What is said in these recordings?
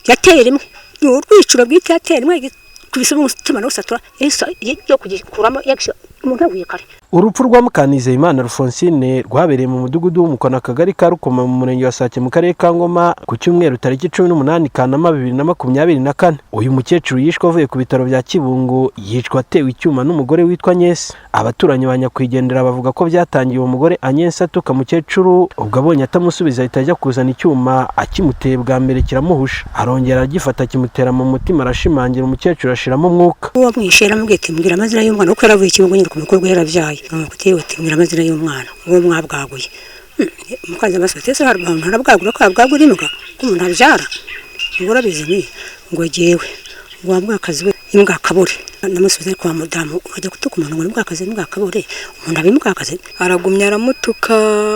yateye rimwe n'urwiciro bwite yateye rimwe kubisa umutima no satura yo kugikuramo yagisha umuntu aguye kare. Urupfu rwa Mukanizeyimana Alphonsine rwabereye mu mudugudu w'Umukona akagari ka Rukoma mu murenge wa Sake mu karere ka Ngoma ku cyumweru tariki 18 Kanama 2024. Uyu mukecuru yishwe avuye ku bitaro bya Kibungo yicwa atewe icyuma n'umugore witwa Agnes. Abaturanyi banyakwigendera bavuga ko byatangiye uwo mugore Agnes atuka mukecuru ubwo abonye atamusubiza itajya kuzana icyuma akimuteye bwa mbere kiramuhusha, arongera agifata kimutera mu mutima arashimangira umukecuru ashiramo umwuka. Uwo mwishera mugete mbwira amazina y'umwana uko yaravuye Kibungo nyine ku mukobwa yaravyaye. Kutewe timbira amazina y'umwana uwo mwabwaguye mukaza basatese harbantu harabwagura ko abwagura imbwa umuntu abyara ngo rabizi ni ngo jewe ngo abwakazi we imbwa kabure namusubiza kwa mudamu ajya kutuka umuntu ngo imbwakazi imbwa kabure umuntu abimbwakazi aragumya aramutuka.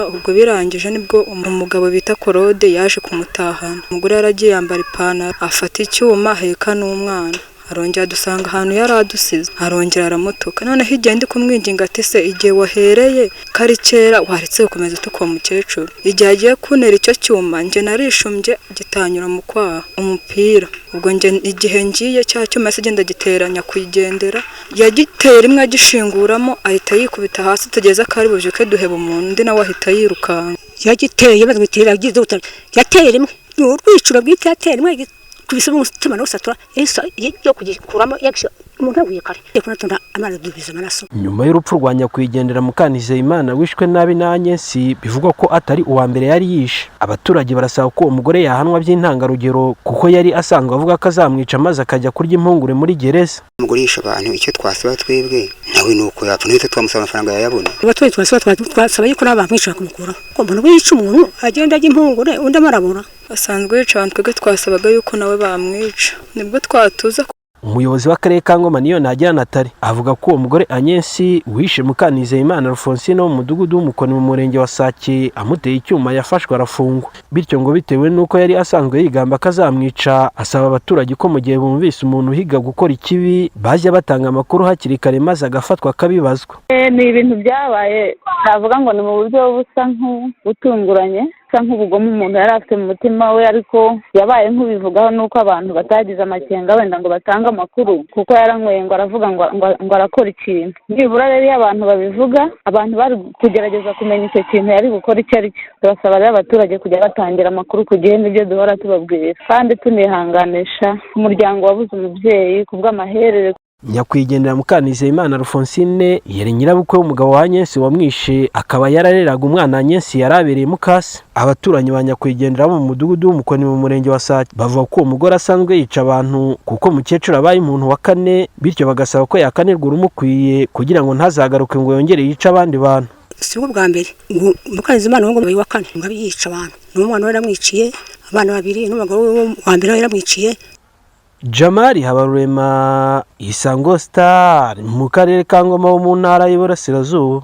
Ubwo birangije nibwo umugabo bita Korode yaje kumutahana. Umugore yaragiye yambara ipantaro afata icyuma heka n'umwana arongera dusanga ahantu yaradusize arongera aramutuka. None higende kumwinginga ati se igihe wahereye kari kera waretse gukomeza tuko mukecuru, igihe agiye kunera icyo cyuma nje narishumbye gitanyura mu kwaha umupira. Ubwo nje igihe ngiye cya cyuma se genda giteranya kwigendera yagitera rimwe agishinguramo ahita yikubita hasi tugeza kari bujuke duheba umuntu ndi nawe ahita yirukanga. Yagiteye bazwitira agize utari yateye rimwe n'urwiciro bwite yateye rimwe kubisa umutima no satura yo kugikuramo yagisha umuntu aguye kare kunatunda amara dubiza amaraso. Nyuma y'urupfu rwa nyakwigendera Mukanizeyimana wishwe nabi na Agnes bivugwa ko atari uwa mbere yari yishe. Abaturage barasaba ko umugore yahanwa by'intangarugero kuko yari asanga avuga ko azamwica maze akajya kurya impungure muri gereza. Umugore yishe abantu icyo twasaba twebwe nawe nuko yapfa n'icyo twamusaba amafaranga yayabona. Abatwe twasaba yuko nabamwica kumukura ko umuntu wica umuntu agenda ajya impungure undi amarabura asanzwe yica abantu twebwe twasabaga yuko nawe bamwica nibwo twatuza. Umuyobozi w'akarere ka Ngoma niyo Nagira Natali avuga ko uwo mugore Agnes wishe Mukanizeyimana Alphonsine mu mudugudu w'Umukoni mu murenge wa Sake amuteye icyuma yafashwe arafungwa, bityo ngo bitewe nuko yari asanzwe yigamba kazamwica asaba abaturage ko mu gihe bumvise umuntu higa gukora ikibi bajya batanga amakuru hakiri kare maze agafatwa akabibazwa. Ni ibintu byabaye navuga ngo ni mu buryo busa nk'ubutunguranye nk'ubugome umuntu yari afite mu mutima we, ariko yabaye nk'ubivugaho nuko abantu batagize amakenga wenda ngo batange amakuru kuko yaranyweye ngo aravuga ngo arakora ikintu. Nibura rero iyo abantu babivuga abantu bari kugerageza kumenya icyo kintu yari gukora icyo ari cyo. Turasaba rero abaturage kujya batangira amakuru ku gihe n'ibyo duhora tubabwira kandi tunihanganisha umuryango wabuze umubyeyi ku bw'amaherere. Nyakwigendera Mukanizeyimana Alphonsine yari nyirabukwe w'umugabo wa Agnes wamwishe akaba yarareraga umwana Agnes yarabereye mukase. Abaturanyi ba nyakwigendera mu mudugudu w'Umukoni mu murenge wa Sake bavuga ko umugore asanzwe yica abantu kuko mukecuru abaye umuntu wa kane, bityo bagasaba ko yakanirwa urumukwiye kugira ngo ntazagaruke ngo yongere yica abandi bantu. Si bwa mbere ngo Mukanizeyimana ngo wa kane ngo yica abantu n'umwana we yaramwiciye abana babiri n'umugabo wa mbere yaramwiciye. Jamari Habarurema, Isango Star mu karere ka Ngoma mu ntara y'Iburasirazuba.